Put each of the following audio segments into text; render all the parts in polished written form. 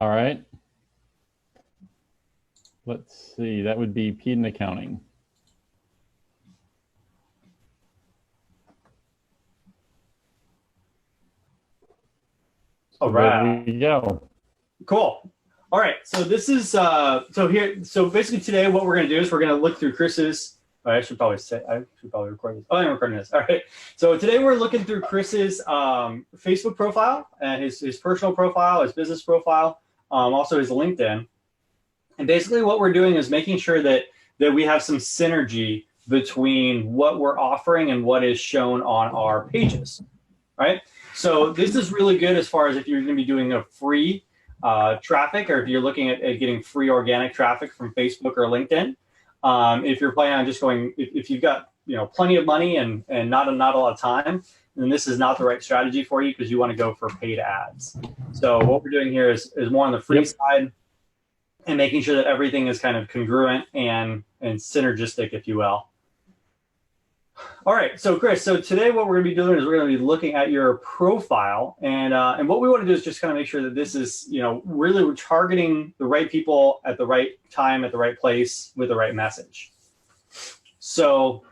All right. Let's see. That would be Peden Accounting. All So there right. we go. Cool. All right. So this is so basically today what we're going to do is we're going to look through Chris's. I should probably record this. Oh, I'm recording this. All right. So today we're looking through Chris's Facebook profile and his personal profile, his business profile, also his LinkedIn. And basically what we're doing is making sure that we have some synergy between what we're offering and what is shown on our pages, right? So this is really good as far as if you're going to be doing a free traffic, or if you're looking at getting free organic traffic from Facebook or LinkedIn. If you're planning on just going, if you've got plenty of money and not a lot of time, then this is not the right strategy for you because you want to go for paid ads. So what we're doing here is more on the free side and making sure that everything is kind of congruent and synergistic, if you will. All right, so Chris, so today what we're going to be doing is we're going to be looking at your profile, and what we want to do is just kind of make sure that this is, really we're targeting the right people at the right time, at the right place, with the right message. So,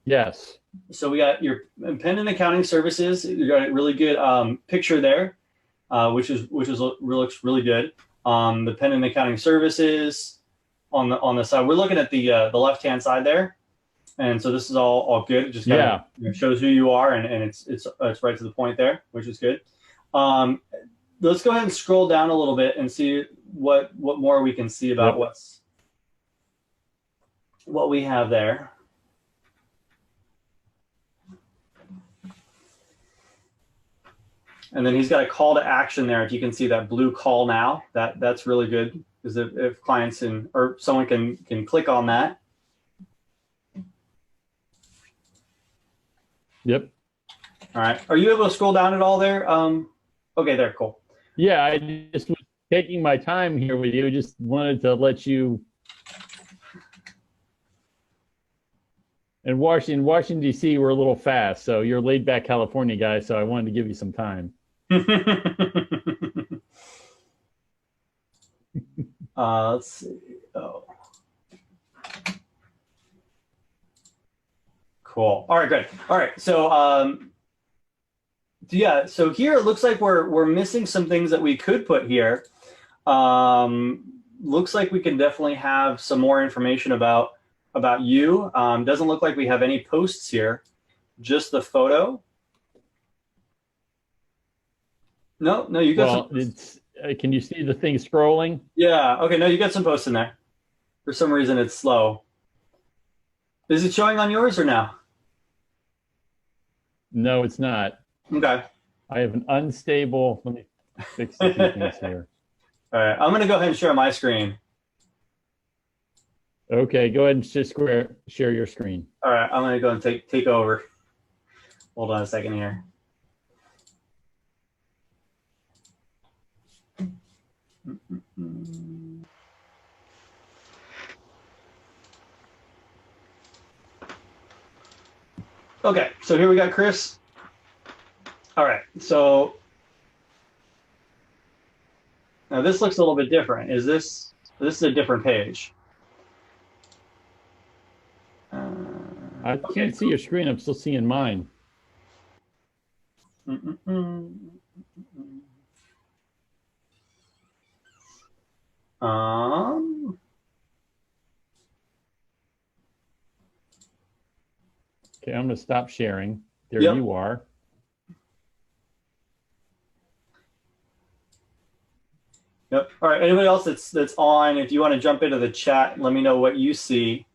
yes. So we got your Peden Accounting Services. You got a really good picture there, which looks really good. The Peden Accounting Services on the side. We're looking at the left hand side there. And so this is all good. It just kind of shows who you are, and it's right to the point there, which is good. Let's go ahead and scroll down a little bit and see what more we can see about what we have there. And then he's got a call to action there. If you can see that blue call now, that's really good, because if clients or someone can click on that. Yep. All right. Are you able to scroll down at all there? Okay, there. Cool. Yeah, I just was taking my time here with you. Just wanted to let you. In Washington, D.C., we're a little fast, so you're laid back California guy, so I wanted to give you some time. Let's see. Oh. Cool. All right, good. All right, so yeah, so here it looks like we're missing some things that we could put here. Looks like we can definitely have some more information about you. Doesn't look like we have any posts here, just the photo. No, you got some. Can you see the thing scrolling? Yeah. Okay. No, you got some posts in there. For some reason, it's slow. Is it showing on yours or no? No, it's not. Okay. I have an unstable. Let me fix a few things here. All right. I'm going to go ahead and share my screen. Okay. Go ahead and just share your screen. All right. I'm going to go and take over. Hold on a second here. Okay, so here we got Chris. All right, so now this looks a little bit different. This is a different page. I can't see your screen. I'm still seeing mine. Okay, I'm going to stop sharing. There you are. Yep. All right. Anybody else that's on? If you want to jump into the chat, let me know what you see.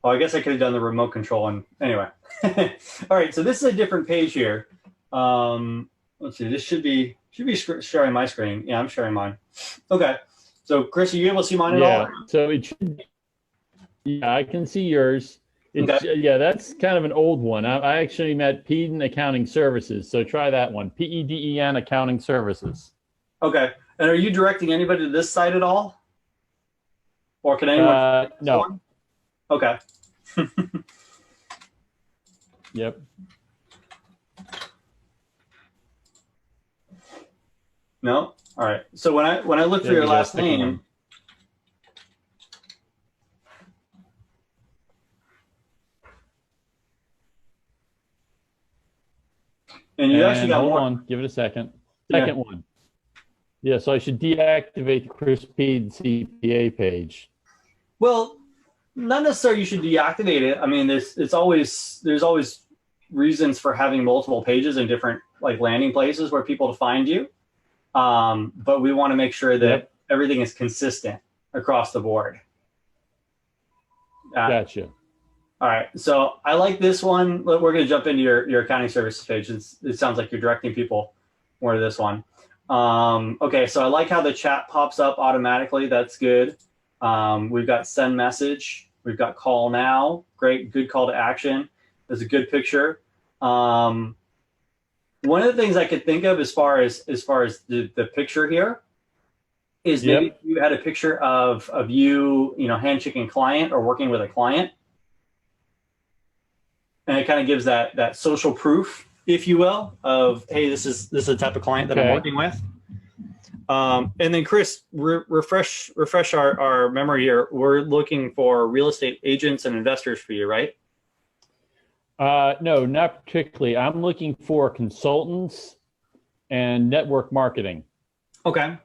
Oh, I guess I could have done the remote control. And anyway. All right. So this is a different page here. Let's see. This should be sharing my screen. Yeah, I'm sharing mine. Okay. So Chris, are you able to see mine at all? So it should. Yeah, I can see yours. Yeah, that's kind of an old one. I actually met Peden Accounting Services. So try that one. PEDEN Accounting Services. Okay. And are you directing anybody to this site at all? Or can anyone? No. Okay. Yep. No? All right. So when I look for your last name, and you actually got hold more. on, give it a second. Second one. Yeah, so I should deactivate the Chris Peden CPA page. Well, not necessarily you should deactivate it. I mean, there's always reasons for having multiple pages in different like landing places where people to find you. But we want to make sure that everything is consistent across the board. Gotcha. All right. So I like this one. We're going to jump into your accounting services page. It sounds like you're directing people more to this one. Okay. So I like how the chat pops up automatically. That's good. We've got send message. We've got call now. Great. Good call to action. There's a good picture. One of the things I could think of as far as the picture here is maybe if you had a picture of you handshaking client or working with a client. And it kind of gives that social proof, if you will, of, hey, this is the type of client that I'm working with. And then Chris, refresh our memory here. We're looking for real estate agents and investors for you, right? No, not particularly. I'm looking for consultants and network marketing. Okay.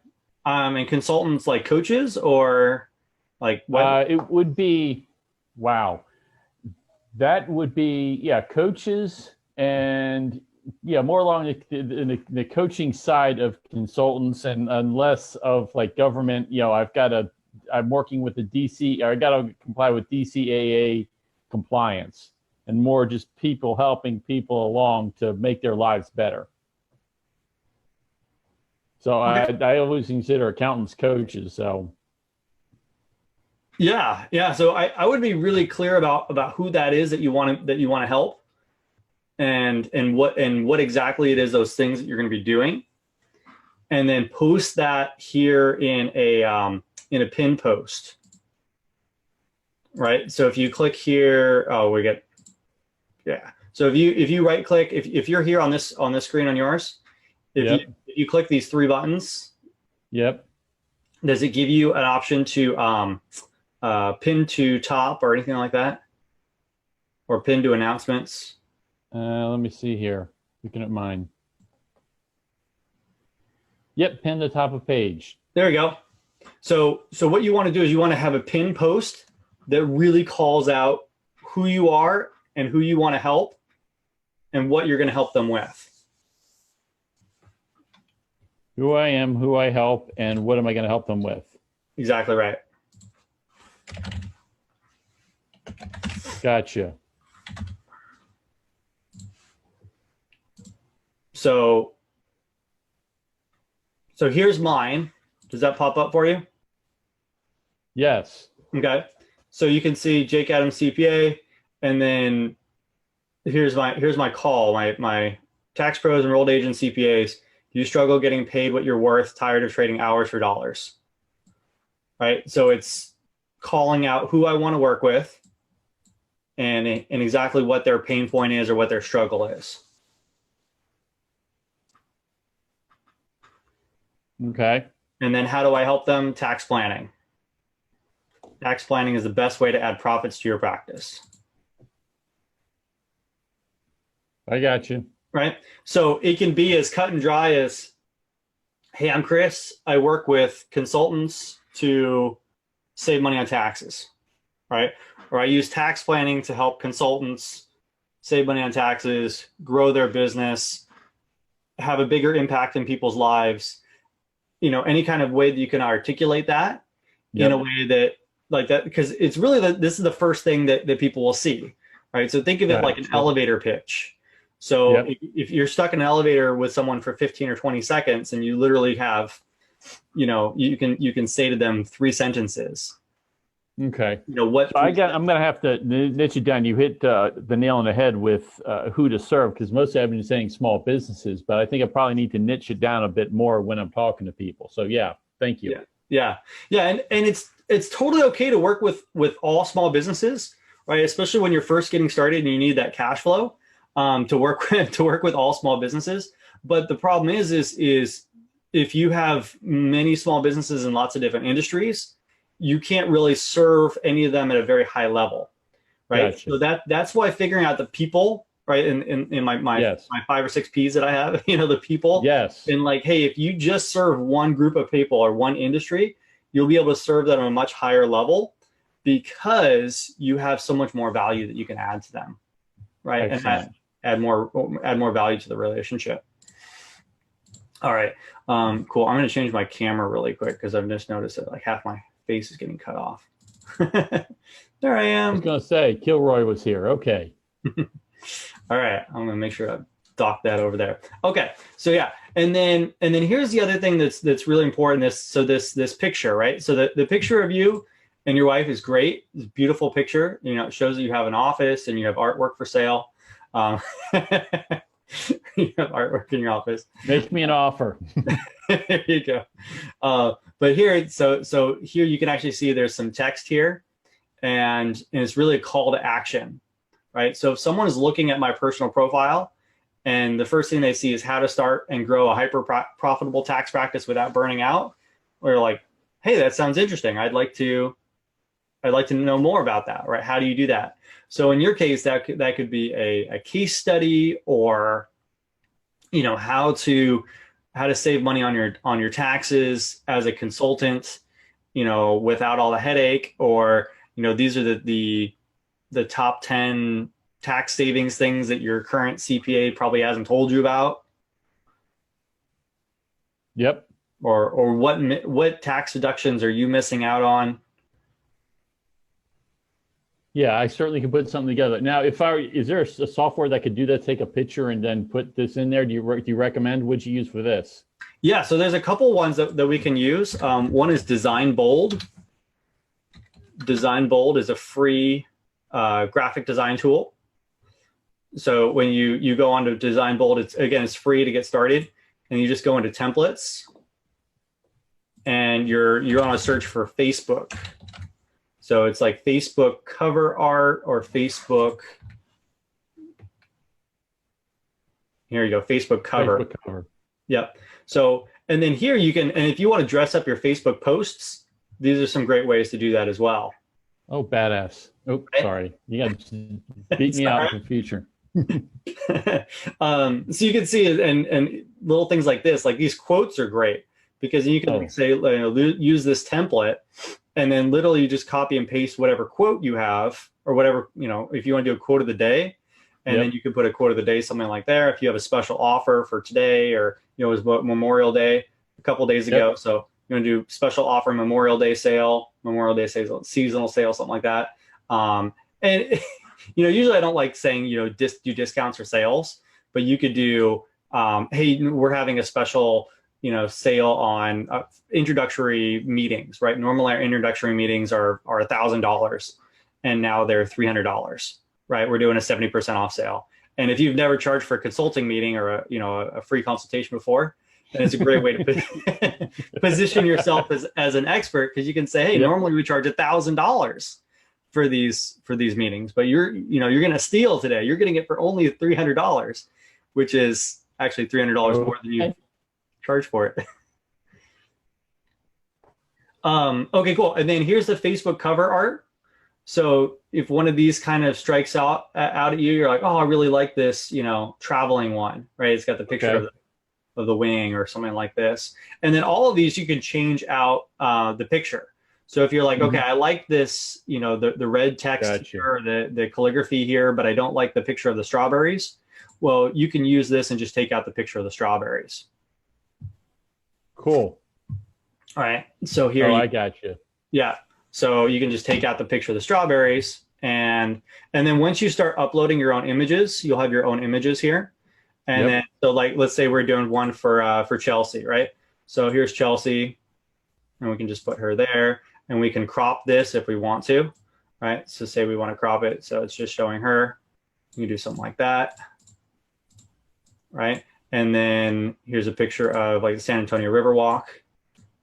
And consultants like coaches or like what? It would be, wow. That would be, coaches and more along the coaching side of consultants and less of like government. I'm working with the DC, or I got to comply with DCAA compliance, and more just people helping people along to make their lives better. So okay. I always consider accountants coaches. So. Yeah. So I would be really clear about who that is that you want to help, and what exactly it is, those things that you're going to be doing, and then post that here in a pin post. Right. So if you click here, So if you right click, if you're here on this screen on yours, if you click these three buttons, does it give you an option to pin to top or anything like that, or pin to announcements? Let me see here. Looking at mine. Yep, pin to top of page. There you go. So what you want to do is you want to have a pin post that really calls out who you are and who you want to help and what you're going to help them with. Who I am, who I help, and what am I going to help them with? Exactly right. Gotcha. So here's mine. Does that pop up for you? Yes. Okay. So you can see Jake Adams CPA, and then here's my call. My tax pros, enrolled agent CPAs. Do you struggle getting paid what you're worth? Tired of trading hours for dollars? Right. So it's calling out who I want to work with, and exactly what their pain point is or what their struggle is. Okay. And then how do I help them? Tax planning. Tax planning is the best way to add profits to your practice. I got you. Right. So it can be as cut and dry as, hey, I'm Chris. I work with consultants to save money on taxes. Right. Or I use tax planning to help consultants save money on taxes, grow their business, have a bigger impact in people's lives. Any kind of way that you can articulate that in a way that like that, because it's really this is the first thing that people will see. Right. So think of it like an elevator pitch. So if you're stuck in an elevator with someone for 15 or 20 seconds and you literally have, you can say to them 3 sentences. Okay. I'm going to have to niche it down. You hit the nail on the head with who to serve, because mostly I've been saying small businesses, but I think I probably need to niche it down a bit more when I'm talking to people. So thank you. Yeah. And it's totally okay to work with all small businesses, right? Especially when you're first getting started and you need that cash flow to work with all small businesses. But the problem is if you have many small businesses in lots of different industries, you can't really serve any of them at a very high level, right? Gotcha. So that's why figuring out the people, right, in my Yes. my 5 or 6 P's that I have, the people, Yes. and like, hey, if you just serve one group of people or one industry, you'll be able to serve them at a much higher level because you have so much more value that you can add to them, right? Excellent. And add more value to the relationship. All right, cool. I'm going to change my camera really quick because I've just noticed that like half my face is getting cut off. There I I was am. going to say Kilroy was here. Okay. All right, I'm going to make sure I dock that over there. Okay, so yeah, and then here's the other thing that's really important. This picture, right? So the picture of you and your wife is great. It's a beautiful picture. It shows that you have an office and you have artwork for sale. You have artwork in your office. Make me an offer. There you go. But here, so here you can actually see there's some text here, and it's really a call to action, right? So if someone is looking at my personal profile and the first thing they see is how to start and grow a hyper profitable tax practice without burning out, or like, hey, that sounds interesting. I'd like to know more about that, right? How do you do that? So in your case, that could be a case study, or how to save money on your taxes as a consultant, without all the headache, or these are the top 10 tax savings things that your current CPA probably hasn't told you about. Yep. Or what tax deductions are you missing out on? Yeah, I certainly can put something together. Now, is there a software that could do that, take a picture and then put this in there? Do you recommend? What'd you use for this? Yeah, so there's a couple ones that we can use. One is Design Bold. Design Bold is a free graphic design tool. So when you go onto Design Bold, it's free to get started, and you just go into templates, and you're on a search for Facebook. So it's like Facebook cover art or Facebook. Here you go, Facebook cover. Facebook cover. Yep. So, and then here you can, and if you want to dress up your Facebook posts, these are some great ways to do that as well. Oh, badass. Oh, sorry. You got to beat me out in the future. So you can see, and little things like this, like these quotes are great because you can say, use this template, and then literally just copy and paste whatever quote you have, or whatever, if you want to do a quote of the day, and then you can put a quote of the day, something like there. If you have a special offer for today, or, it was Memorial Day a couple days ago. So you want to do special offer, Memorial Day sale, seasonal sale, something like that. And usually I don't like saying, do discounts or sales, but you could do, hey, we're having a special, sale on introductory meetings, right? Normally our introductory meetings are $1,000, and now they're $300, right? We're doing a 70% off sale. And if you've never charged for a consulting meeting or a free consultation before, then it's a great way to position yourself as an expert, because you can say, hey, normally we charge $1,000 for these meetings, but you're going to steal today. You're getting it for only $300, which is actually $300 more than you charge for it. Okay, cool. And then here's the Facebook cover art. So if one of these kind of strikes out at you, you're like, oh, I really like this, traveling one, right? It's got the picture of the wing or something like this. And then all of these, you can change out the picture. So if you're like, okay, I like this, the red text here, the calligraphy here, but I don't like the picture of the strawberries. Well, you can use this and just take out the picture of the strawberries. Cool. All right. So here, I got you. Yeah. So you can just take out the picture of the strawberries, and then once you start uploading your own images, you'll have your own images here. And then, so like, let's say we're doing one for Chelsea, right? So here's Chelsea, and we can just put her there, and we can crop this if we want to, right? So say we want to crop it, so it's just showing her. You can do something like that, right? And then here's a picture of like the San Antonio Riverwalk.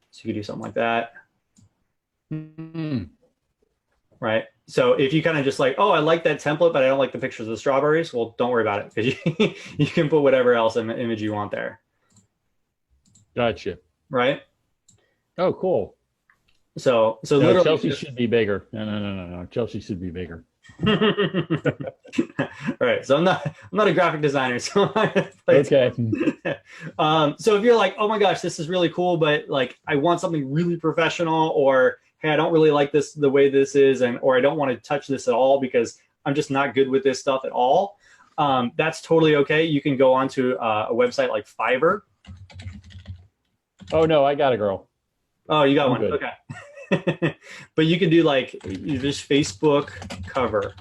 So you could do something like that. Right. So if you kind of just like, oh, I like that template, but I don't like the pictures of the strawberries. Well, don't worry about it, because you can put whatever else image you want there. Gotcha. right? Oh, cool. So No, literally Chelsea should be bigger. No. Chelsea should be bigger. all right, so I'm not a graphic designer, so Okay. so if you're like, oh my gosh, this is really cool, but like I want something really professional, or hey, I don't really like this the way this is, and or I don't want to touch this at all because I'm just not good with this stuff at all. That's totally okay. You can go onto a website like Fiverr. Oh no, I got a girl. Oh, you got I'm one. good. Okay. But you can do like just Facebook cover,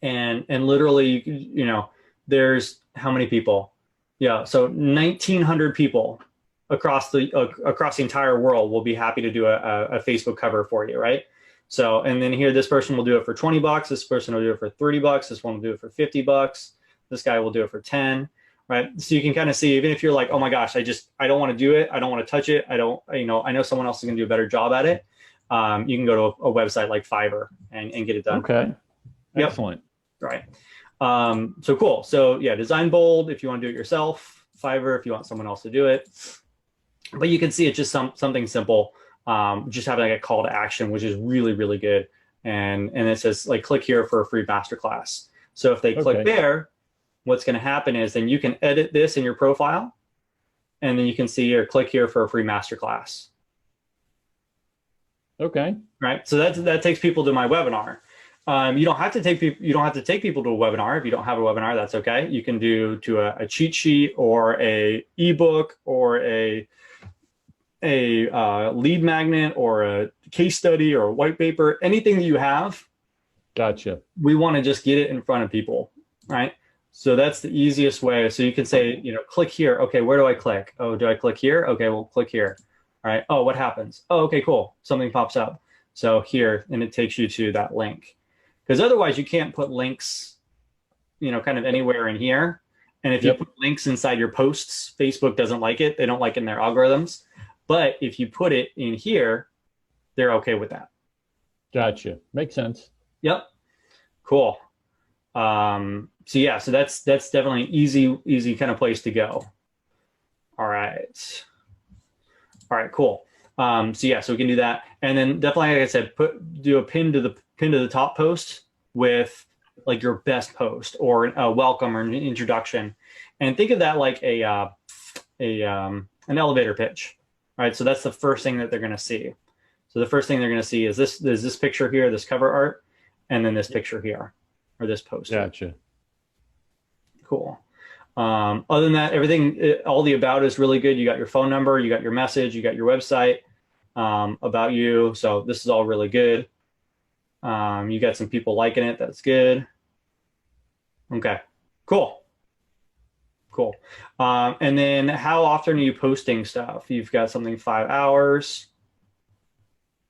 and literally, there's how many people? Yeah, so 1,900 people across the entire world will be happy to do a Facebook cover for you, right? So, and then here, this person will do it for $20. This person will do it for $30. This one will do it for $50. This guy will do it for 10, right? So you can kind of see, even if you're like, oh my gosh, I don't want to do it. I don't want to touch it. I don't, I know someone else is going to do a better job at it. You can go to a website like Fiverr and get it done. Okay. Yep. Excellent. Right. So cool. So yeah, design bold if you want to do it yourself. Fiverr if you want someone else to do it. But you can see it's just something simple. Just having like a call to action, which is really, really good. And it says like click here for a free masterclass. So if they click there, what's going to happen is then you can edit this in your profile, and then you can see or click here for a free masterclass. Okay. Right. So that takes people to my webinar. You don't have to take people to a webinar. If you don't have a webinar, that's okay. You can do to a cheat sheet or a ebook or a lead magnet or a case study or a white paper, anything that you have. Gotcha. We want to just get it in front of people, right? So that's the easiest way. So you can say, click here. Okay, where do I click? Oh, do I click here? Okay, well, click here. All right. Oh, what happens? Oh, okay, cool. Something pops up. So here, and it takes you to that link. Because otherwise you can't put links, kind of anywhere in here. And if you put links inside your posts, Facebook doesn't like it. They don't like it in their algorithms. But if you put it in here, they're okay with that. Gotcha. Makes sense. Yep. Cool. So that's definitely an easy kind of place to go. All right, cool. So we can do that. And then definitely, like I said, do a pin to the top post with like your best post or a welcome or an introduction, and think of that like an elevator pitch, right? So that's the first thing that they're going to see. So the first thing they're going to see is this picture here, this cover art, and then this picture here, or this post. Gotcha. Cool. Other than that, everything, all the about is really good. You got your phone number, you got your message, you got your website, about you. So this is all really good. You got some people liking it. That's good. Okay, cool. And then how often are you posting stuff? You've got something 5 hours.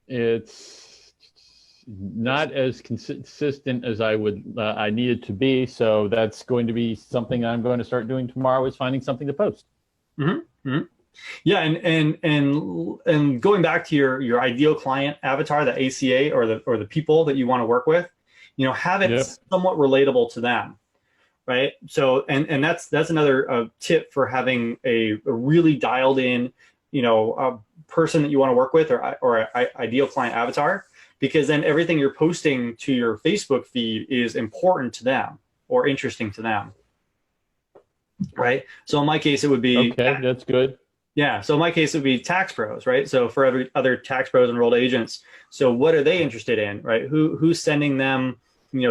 It's not as consistent as I need it to be. So that's going to be something I'm going to start doing tomorrow, is finding something to post. Mm-hmm. Mm-hmm. Yeah, and going back to your ideal client avatar, the ACA or the people that you want to work with, have it somewhat relatable to them, right? So and that's another tip for having a really dialed in, a person that you want to work with or ideal client avatar, because then everything you're posting to your Facebook feed is important to them or interesting to them, right? So in my case, it would be that's good. Yeah. So in my case, it would be tax pros, right? So for every other tax pros, enrolled agents. So what are they interested in, right? Who's sending them,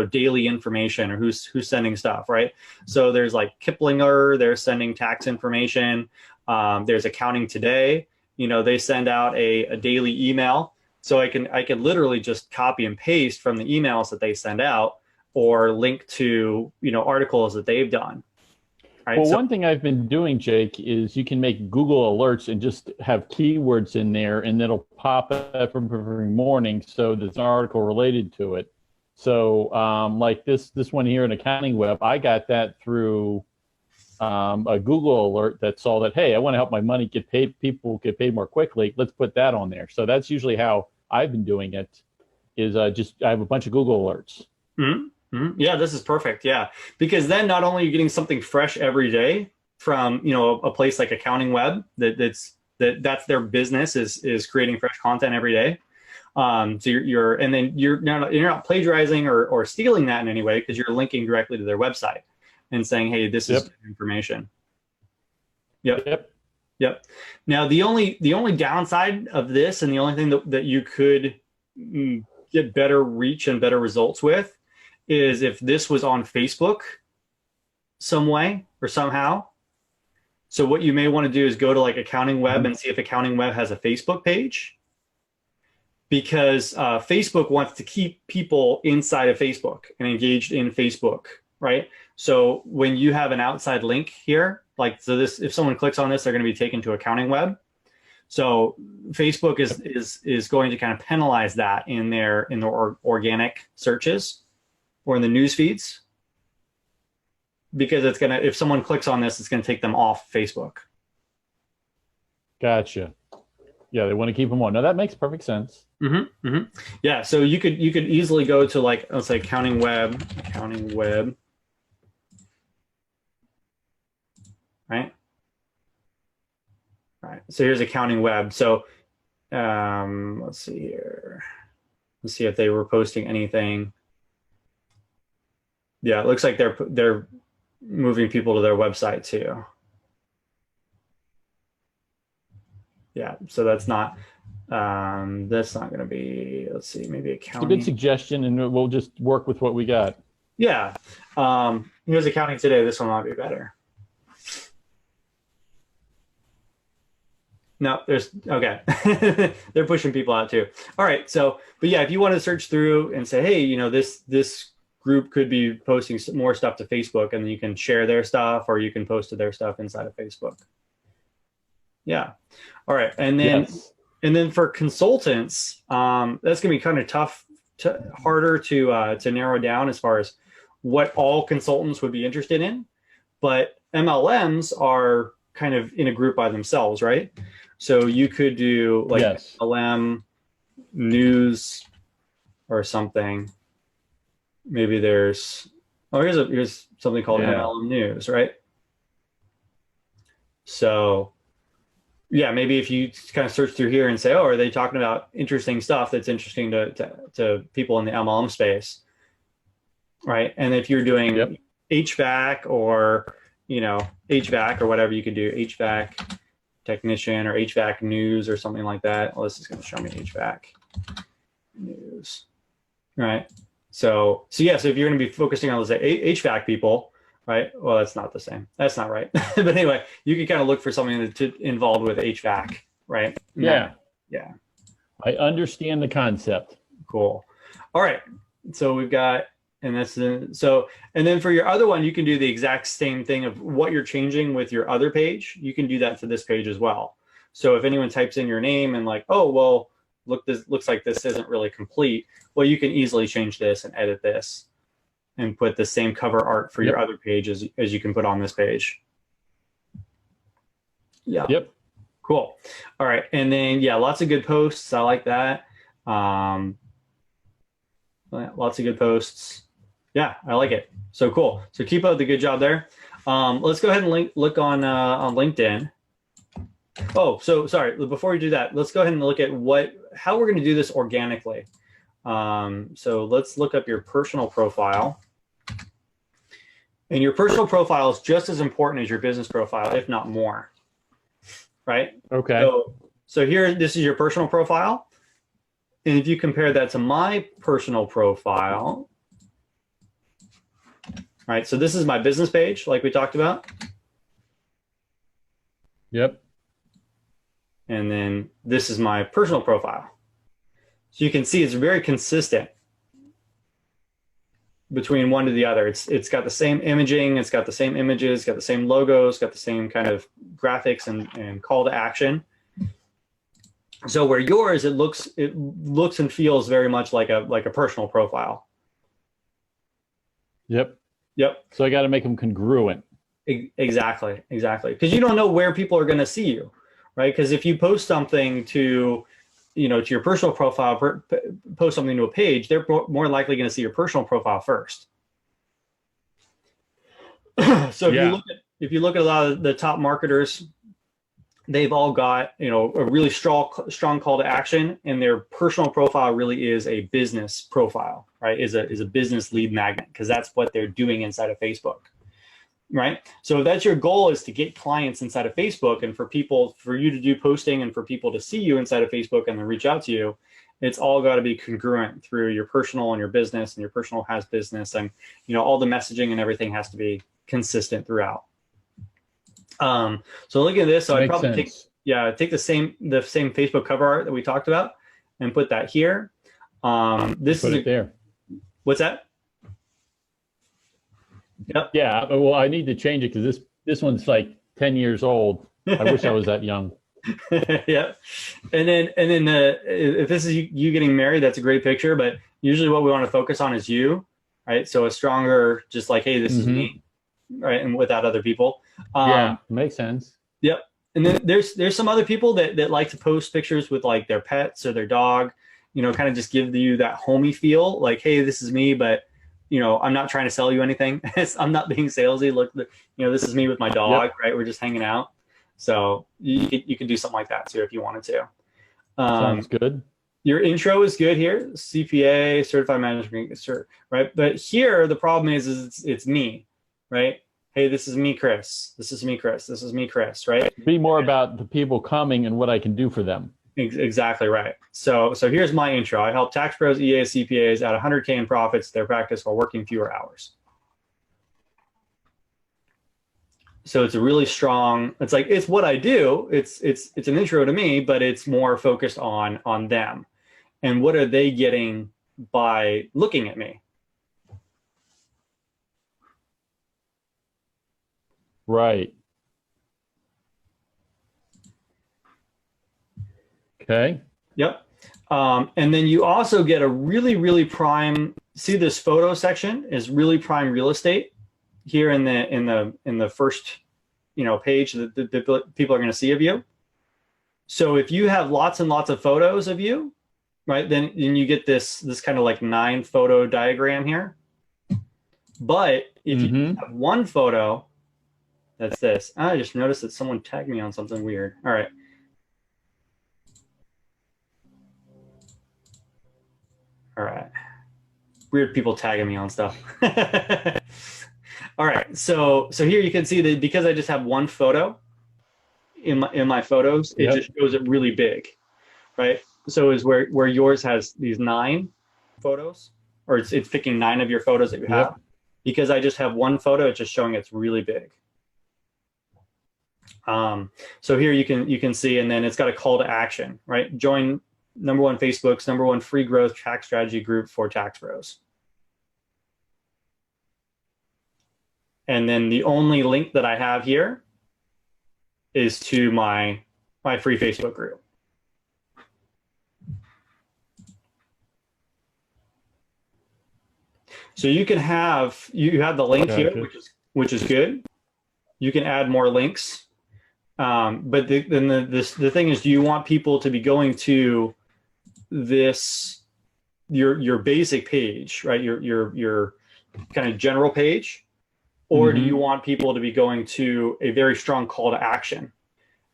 daily information, or who's sending stuff, right? So there's like Kiplinger, they're sending tax information. There's Accounting Today, they send out a daily email. So I can literally just copy and paste from the emails that they send out, or link to, articles that they've done. Right, well, one thing I've been doing, Jake, is you can make Google alerts and just have keywords in there, and it'll pop up every morning. So there's an article related to it. So like this one here in Accounting Web, I got that through a Google alert that saw that, hey, I want to help my money get paid, people get paid more quickly. Let's put that on there. So that's usually how I've been doing it, is I have a bunch of Google alerts. Mm-hmm. Mm-hmm. Yeah, this is perfect. Yeah, because then not only are you getting something fresh every day, from, you know, a place like Accounting Web that's their business is creating fresh content every day. So and then you're not plagiarizing or stealing that in any way, because you're linking directly to their website and saying, hey, this is information. Yep. Now the only downside of this, and the only thing that you could get better reach and better results with, is if this was on Facebook some way or somehow. So what you may want to do is go to like Accounting Web and see if Accounting Web has a Facebook page, because Facebook wants to keep people inside of Facebook and engaged in Facebook, right? So when you have an outside link here, like, so this, if someone clicks on this, they're going to be taken to Accounting Web. So Facebook is going to kind of penalize that in their organic searches or in the news feeds, because it's going to, if someone clicks on this, it's going to take them off Facebook. Gotcha. Yeah, they want to keep them on. No, that makes perfect sense. Yeah, so you could easily go to, like, let's say Accounting Web, right? Right. So here's Accounting Web. So let's see here. Let's see if they were posting anything. Yeah, it looks like they're moving people to their website too. Yeah, so that's not going to be, let's see, maybe Accounting. It's a good suggestion, and we'll just work with what we got. Yeah. Here's Accounting Today. This one might be better. No, okay. They're pushing people out too. All right. So, but yeah, if you want to search through and say, hey, you know, this group could be posting more stuff to Facebook, and then you can share their stuff, or you can post to their stuff inside of Facebook. Yeah. All right. And then for consultants, that's going to be kind of tough, harder to narrow down as far as what all consultants would be interested in. But MLMs are kind of in a group by themselves, right? So you could do like MLM news or something. Maybe there's, here's something called MLM news, right? So yeah, maybe if you kind of search through here and say, oh, are they talking about interesting stuff that's interesting to people in the MLM space, right? And if you're doing HVAC or, you know, HVAC or whatever, you could do HVAC technician or HVAC news or something like that. Well, this is going to show me HVAC news, right? So yeah, so if you're going to be focusing on, let's say, HVAC people, right? Well, that's not the same. That's not right. But anyway, you can kind of look for something that's involved with HVAC, right? Yeah. Yeah. I understand the concept. Cool. All right. So we've got, and then for your other one, you can do the exact same thing of what you're changing with your other page. You can do that to this page as well. So if anyone types in your name and like, oh, well, look, this looks like this isn't really complete. Well, you can easily change this and edit this and put the same cover art for your other page as you can put on this page. Yeah. Yep. Cool. All right. And then, yeah, lots of good posts. I like that. Lots of good posts. Yeah, I like it. So cool. So keep up the good job there. Let's go ahead and look on LinkedIn. Oh, so sorry. Before we do that, let's go ahead and look at how we're going to do this organically. So let's look up your personal profile. And your personal profile is just as important as your business profile, if not more. Right? Okay. So here, this is your personal profile. And if you compare that to my personal profile, right? So this is my business page, like we talked about. Yep. And then this is my personal profile. So you can see it's very consistent between one to the other. It's got the same imaging, it's got the same images, got the same logos, got the same kind of graphics and call to action. So where yours, it looks and feels very much like a personal profile. Yep. Yep. So I got to make them congruent. Exactly. Because you don't know where people are going to see you, right? Because if you post something to your personal profile, post something to a page, they're more likely going to see your personal profile first. So if you look at a lot of the top marketers, they've all got, you know, a really strong call to action, and their personal profile really is a business profile, right? Is a business lead magnet, because that's what they're doing inside of Facebook, right? So if that's your goal, is to get clients inside of Facebook, and for you to do posting and for people to see you inside of Facebook and then reach out to you, it's all got to be congruent through your personal and your business, and your personal has business, and, you know, all the messaging and everything has to be consistent throughout. So looking at this, so I'd probably take the same Facebook cover art that we talked about and put that here. This Put is it there. What's that? Yep. Yeah. Well, I need to change it because this one's like 10 years old. I wish I was that young. Yeah. And then if this is you getting married, that's a great picture. But usually what we want to focus on is you, right? So a stronger, just like, hey, this is me, right? And without other people. Yeah, makes sense. Yep. And then there's some other people that like to post pictures with like their pets or their dog, you know, kind of just give you that homey feel, like, hey, this is me, but, you know, I'm not trying to sell you anything. I'm not being salesy. Look, you know, this is me with my dog, right? We're just hanging out. So you can do something like that too if you wanted to. Sounds good. Your intro is good here, CPA, certified management, right? But here the problem is it's me, right? Hey, this is me, Chris. This is me, Chris. This is me, Chris, right? Be more about the people coming and what I can do for them. Exactly right. So here's my intro. I help tax pros, EAs, CPAs at 100K in profits their practice while working fewer hours. So it's a really strong, it's like, it's what I do. It's an intro to me, but it's more focused on them and what are they getting by looking at me. Right. Okay. Yep. And then you also get a really, really prime, see this photo section is really prime real estate here in the first, you know, page that the people are going to see of you. So if you have lots and lots of photos of you, right, then you get this kind of like 9 photo diagram here. But if you have one photo, that's this. I just noticed that someone tagged me on something weird. All right. All right. Weird people tagging me on stuff. All right. So here you can see that because I just have one photo in my photos, it just shows it really big, right? So is where yours has these 9 photos, or it's picking 9 of your photos that you have. Because I just have one photo, it's just showing it's really big. So here you can see, and then it's got a call to action, right? Join #1 Facebook's #1 free growth tax strategy group for tax pros. And then the only link that I have here is to my free Facebook group. So you can have, you have the link here, which is good. You can add more links. But the thing is, do you want people to be going to this, your basic page, right? Your kind of general page, or do you want people to be going to a very strong call to action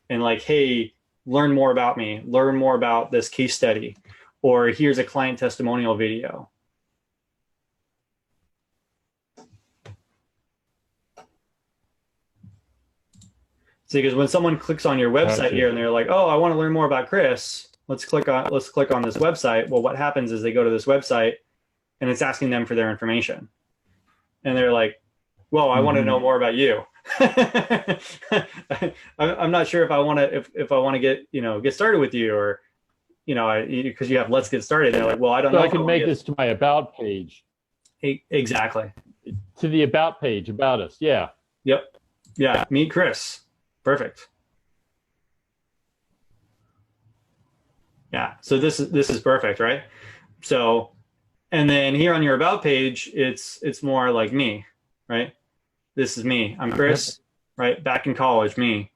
and like, hey, learn more about me, learn more about this case study, or here's a client testimonial video. So because when someone clicks on your website here and they're like, oh, I want to learn more about Chris, let's click on this website. Well, what happens is they go to this website and it's asking them for their information. And they're like, well, I want to know more about you. I'm not sure if I want to get started with you, or, because you have let's get started. They're like, well, I don't know. I can make this to my about page. Exactly. To the about page, about us. Yeah. Yep. Yeah. Meet Chris. Perfect. Yeah. So this is perfect, right? So, and then here on your about page, it's more like me, right? This is me. I'm Chris, right? Back in college, me.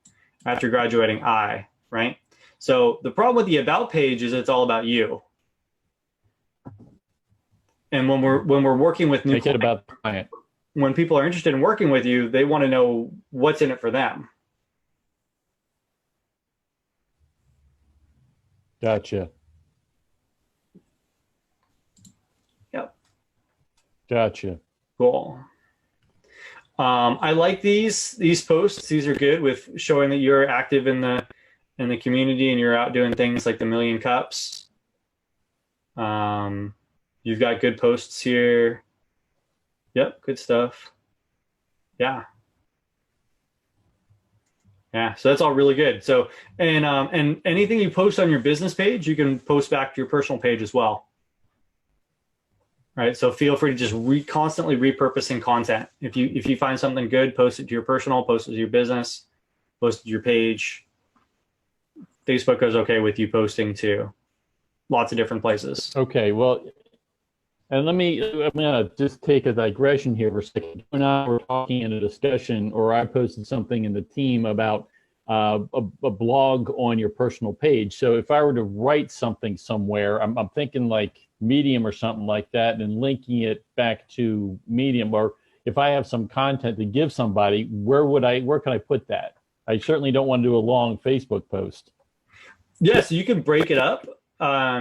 After graduating, I, right? So the problem with the about page is it's all about you. And when we're working with new clients, about the client. when people are interested in working with you, they want to know what's in it for them. Gotcha. Yep. Gotcha. Cool. I like these posts. These are good with showing that you're active in the community and you're out doing things like the Million Cups. You've got good posts here. Yep, good stuff. Yeah. Yeah, so that's all really good. So, and anything you post on your business page, you can post back to your personal page as well. Right, so feel free to just constantly repurposing content. If you find something good, post it to your personal, post it to your business, post it to your page. Facebook goes okay with you posting to lots of different places. Okay, well, and I'm gonna just take a digression here for a second. You and I were talking in a discussion, or I posted something in the team about a blog on your personal page. So if I were to write something somewhere, I'm thinking like Medium or something like that, and linking it back to Medium. Or if I have some content to give somebody, where can I put that? I certainly don't want to do a long Facebook post. Yeah, so you can break it up.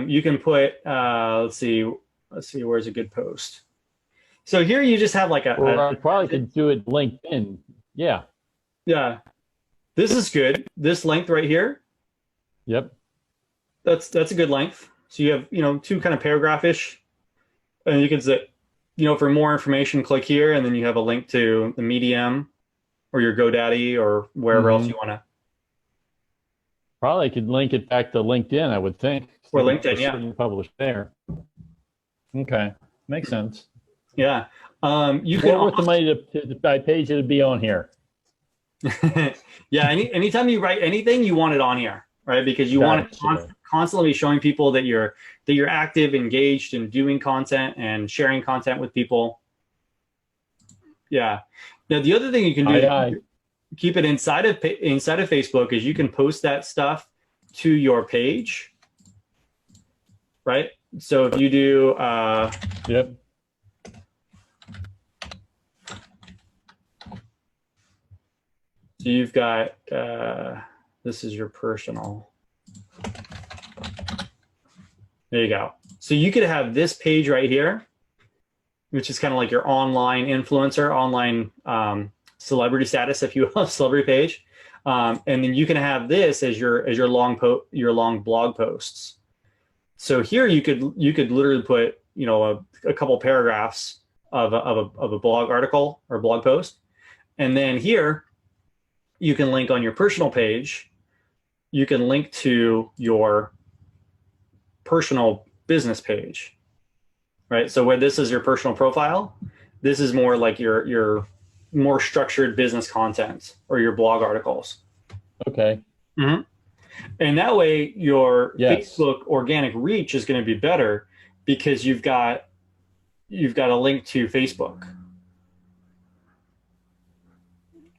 You can put let's see, where's a good post? So here you just have like I probably could do it LinkedIn. Yeah. Yeah. This is good. This length right here. Yep. That's a good length. So you have, two kind of paragraph-ish, and you can say, for more information, click here, and then you have a link to the Medium or your GoDaddy or wherever else you want to. Probably could link it back to LinkedIn, I would think. Or LinkedIn, yeah. Published there. Okay, makes sense. Yeah. You can. Worth the money to buy page to be on here. Yeah. Anytime you write anything, you want it on here, right? Because you want to constantly be showing people that you're active, engaged, and doing content and sharing content with people. Yeah. Now the other thing you can do, keep it inside of Facebook, is you can post that stuff to your page, right? So if you do, yep. So you've got, this is your personal. There you go. So you could have this page right here, which is kind of like your online influencer, online celebrity status, if you will, celebrity page. And then you can have this as your long blog posts. So here you could literally put, a couple paragraphs of a blog article or blog post. And then here you can link on your personal page. You can link to your personal business page, right? So where this is your personal profile, this is more like your more structured business content or your blog articles. Okay. Mm-hmm. And that way your Facebook organic reach is going to be better because you've got a link to Facebook,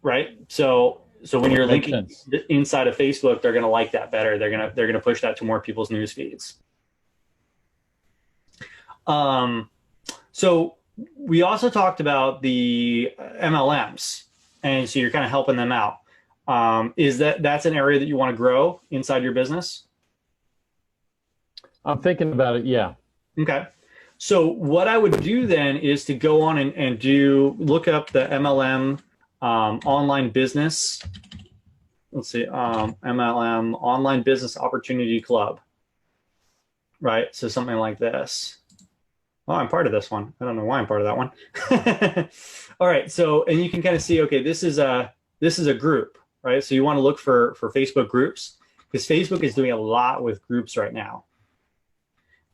right? So when you're linking inside of Facebook, they're going to like that better. They're going to push that to more people's news feeds. So we also talked about the MLMs, and so you're kind of helping them out. Is that's an area that you want to grow inside your business? I'm thinking about it. Yeah. Okay. So what I would do then is to go on and look up the MLM online business. Let's see, MLM Online Business Opportunity Club. Right. So something like this. Oh, I'm part of this one. I don't know why I'm part of that one. All right. So, and you can kind of see, okay, this is a group, right? So you want to look for Facebook groups, because Facebook is doing a lot with groups right now.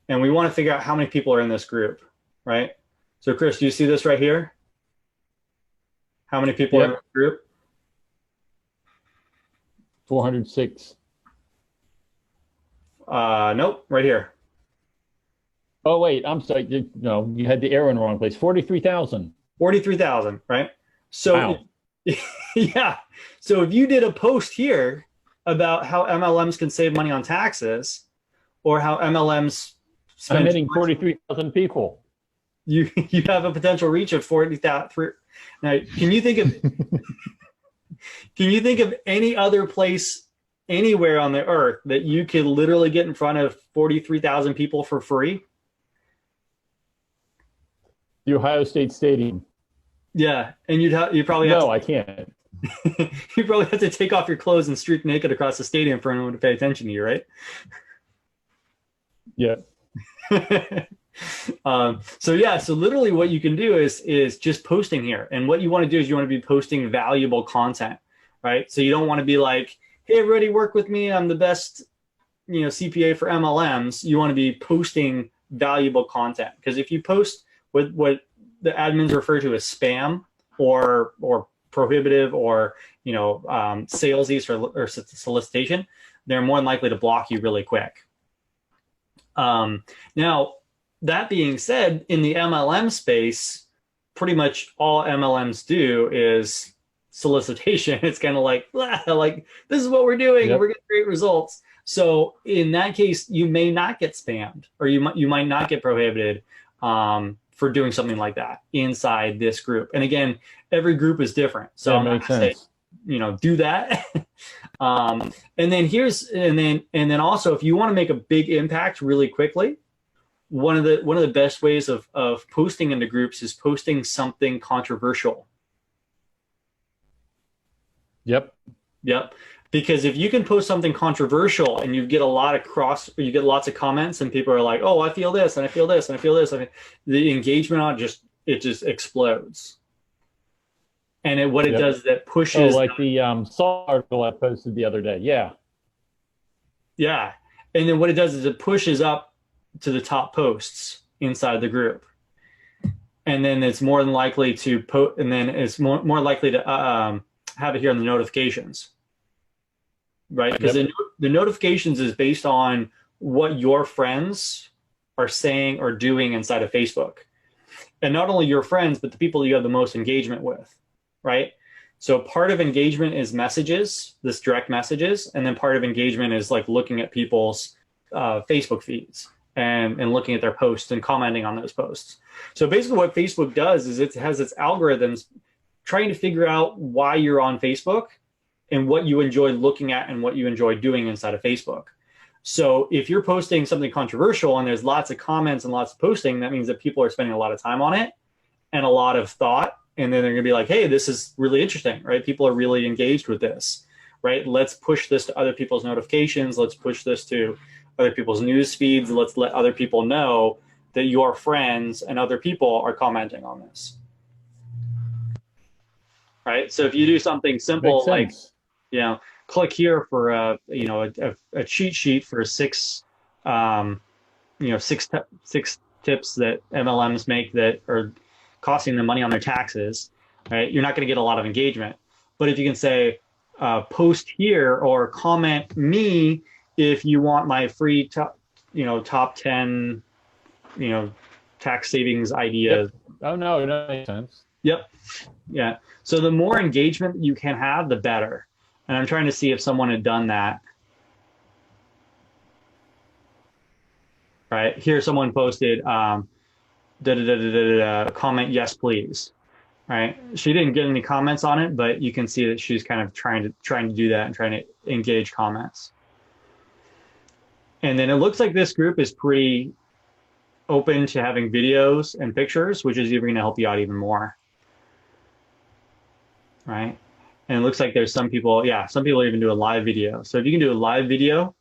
And we want to figure out how many people are in this group, right? So Chris, do you see this right here? How many people are in the group? 406. Nope, right here. Oh, wait, I'm sorry. No, you had the arrow in the wrong place. 43,000. 43,000, right? So, wow. Yeah. So if you did a post here about how MLMs can save money on taxes, or how MLMs I'm hitting 43,000 people. You have a potential reach of 43,000 Now, can you think of any other place anywhere on the earth that you could literally get in front of 43,000 people for free? The Ohio State Stadium. Yeah, and you probably have No, I can't. you probably have to take off your clothes and streak naked across the stadium for anyone to pay attention to you, right? Yeah. So literally what you can do is just posting here. And what you want to do is you want to be posting valuable content, right? So you don't want to be like, hey, everybody work with me. I'm the best, CPA for MLMs. You want to be posting valuable content. Because if you post with what the admins refer to as spam or prohibitive or, salesy or solicitation, they're more than likely to block you really quick. Now, that being said, in the MLM space, pretty much all MLMs do is solicitation. It's kind of like this is what we're doing. Yep. We're getting great results. So in that case, you may not get spammed, or you might not get prohibited for doing something like that inside this group. And again, every group is different. So that I'm makes not gonna sense. say, do that. And then also, if you want to make a big impact really quickly, one of the best ways of posting into groups is posting something controversial. Yep. Because if you can post something controversial and you get lots of comments and people are like, oh, I feel this and I feel this and I feel this, the engagement on it just explodes. And it does is that pushes. Oh, like the Saul article I posted the other day. Yeah. Yeah. And then what it does is it pushes up to the top posts inside the group. And then it's more than likely to and then it's more likely to have it here in the notifications. Right? Because the notifications is based on what your friends are saying or doing inside of Facebook. And not only your friends, but the people you have the most engagement with. Right? So part of engagement is messages, this direct messages, and then part of engagement is like looking at people's Facebook feeds and looking at their posts and commenting on those posts. So basically what Facebook does is it has its algorithms trying to figure out why you're on Facebook and what you enjoy looking at and what you enjoy doing inside of Facebook. So if you're posting something controversial and there's lots of comments and lots of posting, that means that people are spending a lot of time on it and a lot of thought. And then they're going to be like, hey, this is really interesting, right? People are really engaged with this, right? Let's push this to other people's notifications. Let's push this to other people's news feeds. Let's let other people know that your friends and other people are commenting on this, right? So if you do something simple like, click here for a cheat sheet for six tips that MLMs make that are costing them money on their taxes, right? You're not going to get a lot of engagement. But if you can say, post here or comment me if you want my free top 10, tax savings ideas. Yep. Oh, no, that makes sense. Yep. Yeah. So the more engagement you can have, the better. And I'm trying to see if someone had done that. Right here, someone posted, comment yes please, right? She didn't get any comments on it, but you can see that she's kind of trying to do that and trying to engage comments. And then it looks like this group is pretty open to having videos and pictures, which is even going to help you out even more, right? And it looks like there's some people are even doing live video. So if you can do a live video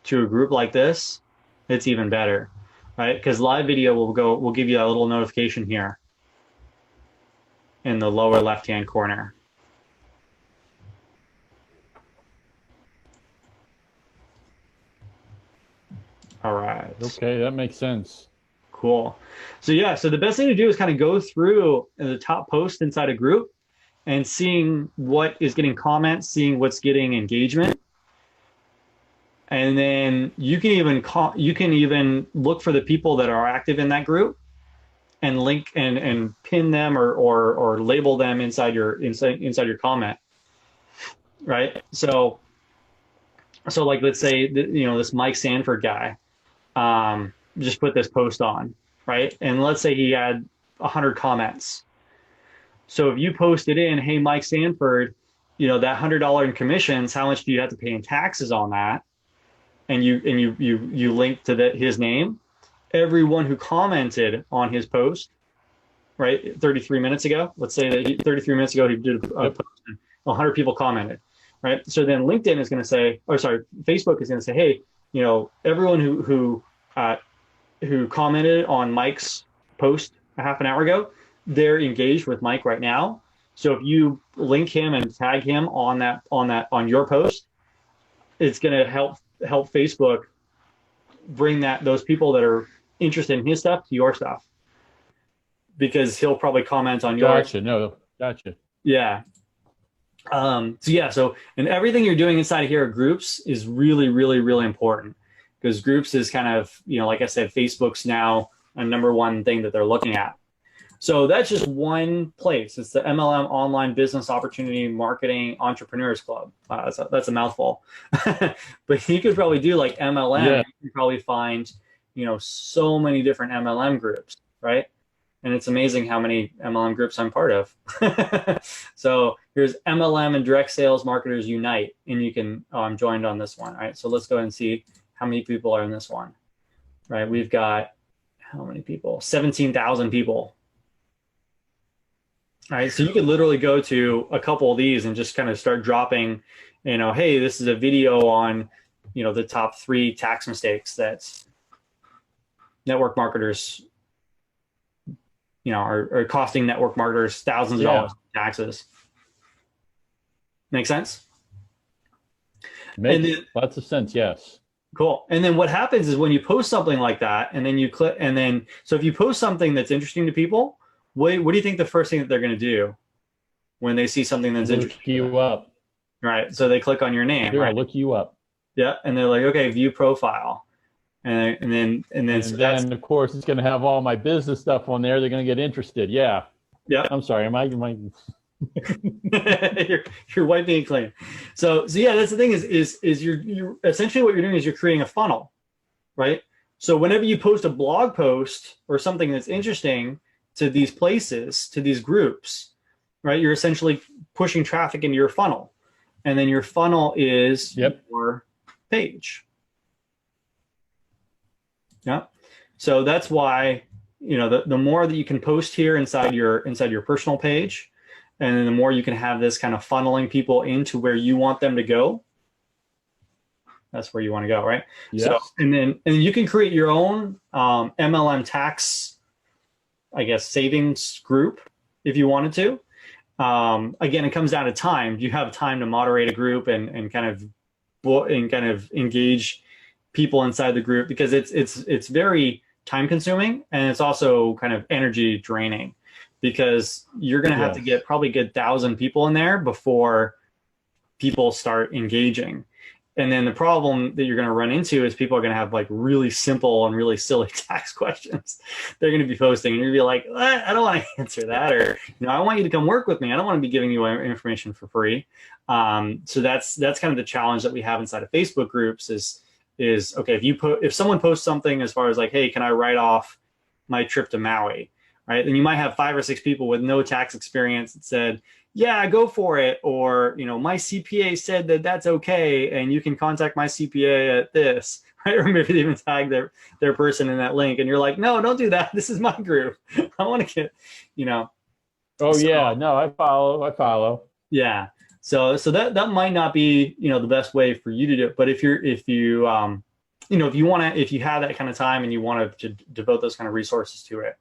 to a group like this, it's even better. Right? Because live video will give you a little notification here in the lower left-hand corner. All right. Okay, that makes sense. Cool. So the best thing to do is kind of go through the top post inside a group and seeing what is getting comments, seeing what's getting engagement. And then you can even look for the people that are active in that group and link and pin them or label them inside your comment, right? So like, let's say this Mike Sanford guy just put this post on, right? And let's say he had 100 comments. So if you posted in, hey, Mike Sanford, that $100 in commissions, how much do you have to pay in taxes on that? And you link to his name. Everyone who commented on his post, right, 33 minutes ago, let's say that 33 minutes ago he did a post and 100 people commented, right? So then LinkedIn is going to say, or sorry, Facebook is going to say, hey, everyone who commented on Mike's post a half an hour ago, they're engaged with Mike right now. So if you link him and tag him on your post, it's going to help Facebook bring those people that are interested in his stuff to your stuff, because he'll probably comment on yours. Gotcha. Yeah. So and everything you're doing inside of here, groups, is really, really, really important, because groups is kind of, like I said, Facebook's now a number one thing that they're looking at. So that's just one place. It's the MLM Online Business Opportunity Marketing Entrepreneurs Club. That's a mouthful. But you could probably do like MLM. Yeah. You can probably find, so many different MLM groups, right? And it's amazing how many MLM groups I'm part of. So here's MLM and Direct Sales Marketers Unite, and you can, I'm joined on this one. All right, so let's go ahead and see how many people are in this one. Right, we've got how many people? 17,000 people. All right, so you could literally go to a couple of these and just kind of start dropping, hey, this is a video on, the top 3 tax mistakes that network marketers, are costing network marketers thousands of dollars in taxes. Make sense? Makes lots of sense, yes. Cool. And then what happens is when you post something like that, and then you click, and then, so if you post something that's interesting to people, what do you think the first thing that they're going to do when they see something that's interesting? Look you up. Right. So they click on your name. They're right? Gonna look you up. Yeah. And they're like, okay, view profile. And then of course it's going to have all my business stuff on there. They're going to get interested. Yeah. Yeah. I'm sorry. Am I you're wiping it clean. So yeah, that's the thing is you're essentially what you're doing is you're creating a funnel, right? So whenever you post a blog post or something that's interesting to these places, to these groups, right, you're essentially pushing traffic into your funnel, and then your funnel is your page. Yeah. So that's why, the more that you can post here inside your personal page, and then the more you can have this kind of funneling people into where you want them to go, that's where you want to go, right? Yes. So, and you can create your own MLM tax, I guess, savings group if you wanted to. Again, it comes down to time. Do you have time to moderate a group and kind of engage people inside the group? Because it's very time consuming, and it's also kind of energy draining, because you're going to have to get probably a good 1,000 people in there before people start engaging. And then the problem that you're going to run into is people are going to have like really simple and really silly tax questions they're going to be posting, and you're going to be like, I don't want to answer that, or I want you to come work with me. I don't want to be giving you information for free. So that's kind of the challenge that we have inside of Facebook groups is okay, if someone posts something as far as like, hey, can I write off my trip to Maui, right? Then you might have 5 or 6 people with no tax experience that said, yeah, go for it. Or, my CPA said that that's okay, and you can contact my CPA at this, right? Or maybe they even tag their person in that link, and you're like, no, don't do that. This is my group. I want to get, Oh, so, yeah, no, I follow. Yeah. So that might not be, the best way for you to do it. But if you have that kind of time and you want to devote those kind of resources to it,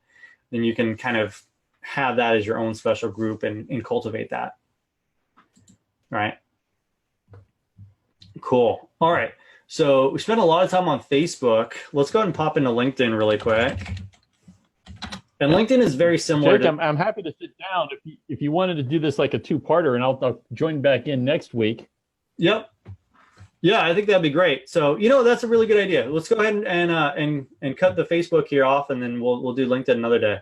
then you can kind of have that as your own special group and cultivate that. All right. Cool. All right. So we spent a lot of time on Facebook. Let's go ahead and pop into LinkedIn really quick. And LinkedIn is very similar. Jake, I'm happy to sit down if you wanted to do this like a 2-parter, and I'll join back in next week. Yep. Yeah, I think that'd be great. So that's a really good idea. Let's go ahead and cut the Facebook here off, and then we'll do LinkedIn another day.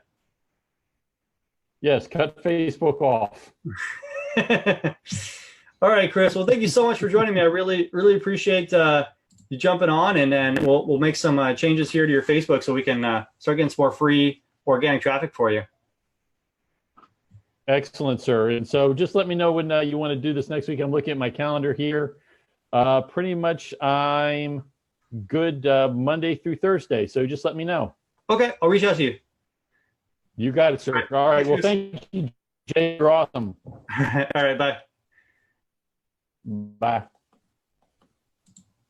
Yes, cut Facebook off. All right, Chris. Well, thank you so much for joining me. I really, really appreciate you jumping on, and then we'll make some changes here to your Facebook so we can start getting some more free organic traffic for you. Excellent, sir. And so just let me know when you want to do this next week. I'm looking at my calendar here. Pretty much I'm good Monday through Thursday. So just let me know. Okay, I'll reach out to you. You got it, sir. All right. Well, thank you, Jay. You're awesome. All right, bye. Bye.